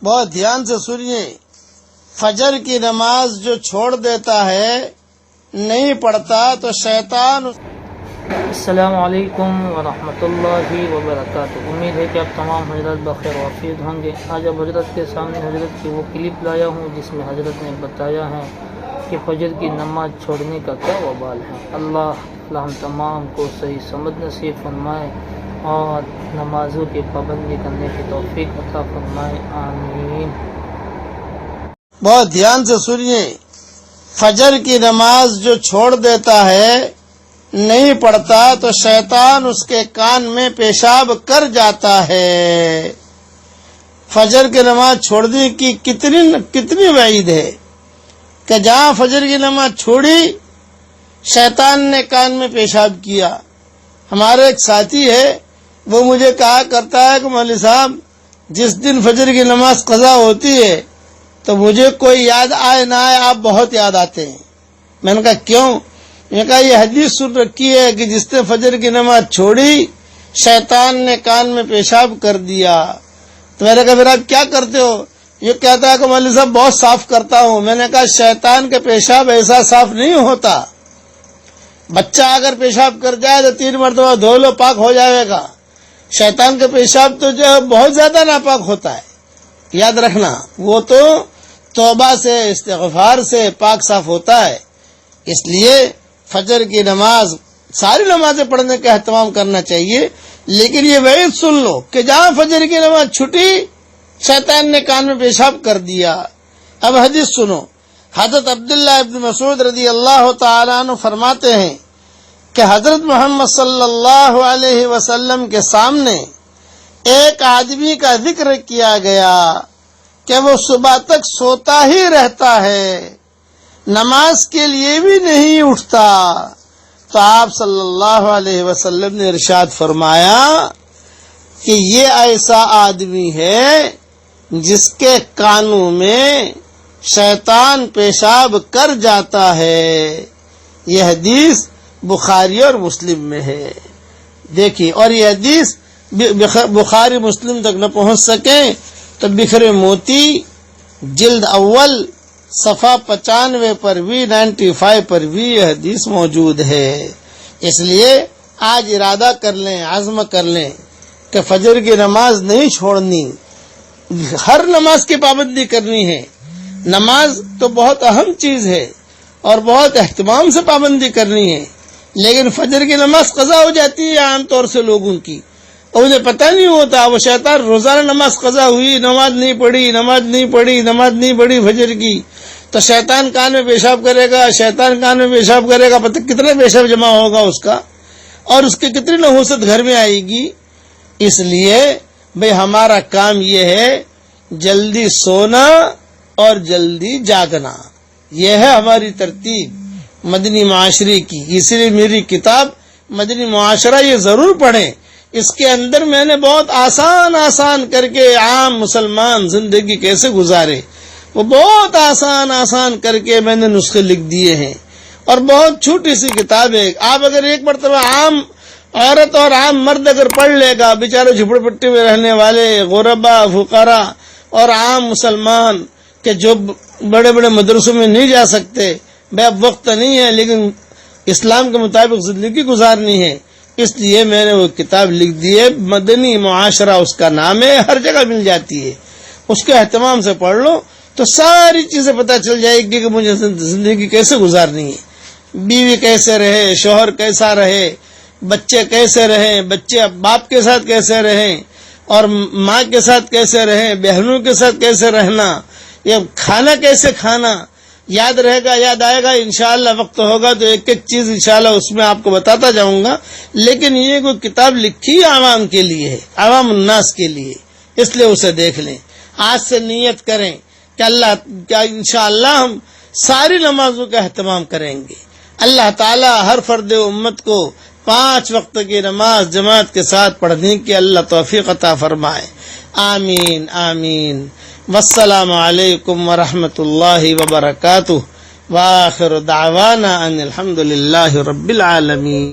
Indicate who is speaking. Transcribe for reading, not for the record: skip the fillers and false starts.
Speaker 1: بہت دھیان سے سنیے، فجر کی نماز جو چھوڑ دیتا ہے، نہیں پڑھتا، تو شیطان.
Speaker 2: السلام علیکم ورحمۃ اللہ وبرکاتہ۔ امید ہے کہ آپ تمام حضرات بخیر وافیت ہوں گے۔ آج اب حضرت کے سامنے حضرت کی وہ کلپ لایا ہوں جس میں حضرت نے بتایا ہے کہ فجر کی نماز چھوڑنے کا کیا وبال ہے۔ اللہ ہم تمام کو صحیح سمجھ نصیب فرمائے اور نمازوں کی پابندی کرنے کی توفیق عطا فرمائے، آمین۔
Speaker 1: بہت دھیان سے سنیے، فجر کی نماز جو چھوڑ دیتا ہے، نہیں پڑھتا، تو شیطان اس کے کان میں پیشاب کر جاتا ہے۔ فجر کی نماز چھوڑنے کی کتنی وعید ہے کہ جہاں فجر کی نماز چھوڑی، شیطان نے کان میں پیشاب کیا۔ ہمارے ایک ساتھی ہے، وہ مجھے کہا کرتا ہے کہ مولوی صاحب، جس دن فجر کی نماز قضا ہوتی ہے تو مجھے کوئی یاد آئے نہ آئے آپ بہت یاد آتے ہیں۔ میں نے کہا کیوں؟ میں نے کہا یہ حدیث سن رکھی ہے کہ جس نے فجر کی نماز چھوڑی، شیطان نے کان میں پیشاب کر دیا۔ تو میں نے کہا پھر آپ کیا کرتے ہو؟ یہ کہتا ہے کہ مولوی صاحب بہت صاف کرتا ہوں۔ میں نے کہا شیطان کا پیشاب ایسا صاف نہیں ہوتا۔ بچہ اگر پیشاب کر جائے تو 3 مرتبہ دھو لو، پاک ہو جائے گا۔ شیطان کا پیشاب تو جو ہے بہت زیادہ ناپاک ہوتا ہے، یاد رکھنا۔ وہ تو توبہ سے، استغفار سے پاک صاف ہوتا ہے۔ اس لیے فجر کی نماز، ساری نمازیں پڑھنے کا اہتمام کرنا چاہیے، لیکن یہ وعید سن لو کہ جہاں فجر کی نماز چھٹی، شیطان نے کان میں پیشاب کر دیا۔ اب حدیث سنو، حضرت عبداللہ ابن مسعود رضی اللہ تعالیٰ عنہ فرماتے ہیں کہ حضرت محمد صلی اللہ علیہ وسلم کے سامنے ایک آدمی کا ذکر کیا گیا کہ وہ صبح تک سوتا ہی رہتا ہے، نماز کے لیے بھی نہیں اٹھتا۔ تو آپ صلی اللہ علیہ وسلم نے ارشاد فرمایا کہ یہ ایسا آدمی ہے جس کے کانوں میں شیطان پیشاب کر جاتا ہے۔ یہ حدیث بخاری اور مسلم میں ہے۔ دیکھیے، اور یہ حدیث بخاری مسلم تک نہ پہنچ سکیں تو بکھرے موتی جلد اول صفحہ 95 پر بھی 95 پر بھی یہ حدیث موجود ہے۔ اس لیے آج ارادہ کر لیں، عزم کر لیں کہ فجر کی نماز نہیں چھوڑنی، ہر نماز کی پابندی کرنی ہے۔ نماز تو بہت اہم چیز ہے اور بہت اہتمام سے پابندی کرنی ہے، لیکن فجر کی نماز قضا ہو جاتی ہے عام طور سے لوگوں کی، اور انہیں پتہ نہیں ہوتا۔ وہ شیطان روزانہ نماز قضا ہوئی، نماز نہیں پڑھی فجر کی، تو شیطان کان میں پیشاب کرے گا، پتہ کتنے پیشاب جمع ہوگا اس کا، اور اس کی کتنی نحوست گھر میں آئے گی۔ اس لیے بھئی ہمارا کام یہ ہے جلدی سونا اور جلدی جاگنا، یہ ہے ہماری ترتیب مدنی معاشرے کی۔ اسی لیے میری کتاب مدنی معاشرہ یہ ضرور پڑھیں، اس کے اندر میں نے بہت آسان کر کے عام مسلمان زندگی کیسے گزارے، وہ بہت آسان کر کے میں نے نسخے لکھ دیے ہیں، اور بہت چھوٹی سی کتاب ہے۔ آپ اگر ایک مرتبہ عام عورت اور عام مرد اگر پڑھ لے گا، بیچارے جھپڑ پٹی میں رہنے والے غربا، فقراء اور عام مسلمان کہ جو بڑے بڑے مدرسوں میں نہیں جا سکتے، بے اب وقت نہیں ہے لیکن اسلام کے مطابق زندگی گزارنی ہے، اس لیے میں نے وہ کتاب لکھ دی ہے، مدنی معاشرہ اس کا نام ہے، ہر جگہ مل جاتی ہے۔ اس کے اہتمام سے پڑھ لو تو ساری چیزیں پتہ چل جائے گی کہ مجھے زندگی کیسے گزارنی ہے، بیوی کیسے رہے، شوہر کیسا رہے، بچے کیسے رہیں، بچے باپ کے ساتھ کیسے رہیں، اور ماں کے ساتھ کیسے رہیں، بہنوں کے ساتھ کیسے رہنا، یہ کھانا کیسے کھانا، یاد رہے گا، یاد آئے گا انشاءاللہ، وقت ہوگا تو ایک چیز انشاءاللہ اس میں آپ کو بتاتا جاؤں گا، لیکن یہ کوئی کتاب لکھی عوام کے لیے ہے، عوام الناس کے لیے، اس لیے اسے دیکھ لیں۔ آج سے نیت کریں کہ انشاءاللہ ہم ساری نمازوں کا اہتمام کریں گے۔ اللہ تعالی ہر فرد امت کو 5 وقت کی نماز جماعت کے ساتھ پڑھنے کی اللہ توفیق عطا فرمائے، آمین آمین۔ والسلام علیکم ورحمۃ اللہ وبرکاتہ، وآخر دعوانا ان الحمد للہ رب العالمین۔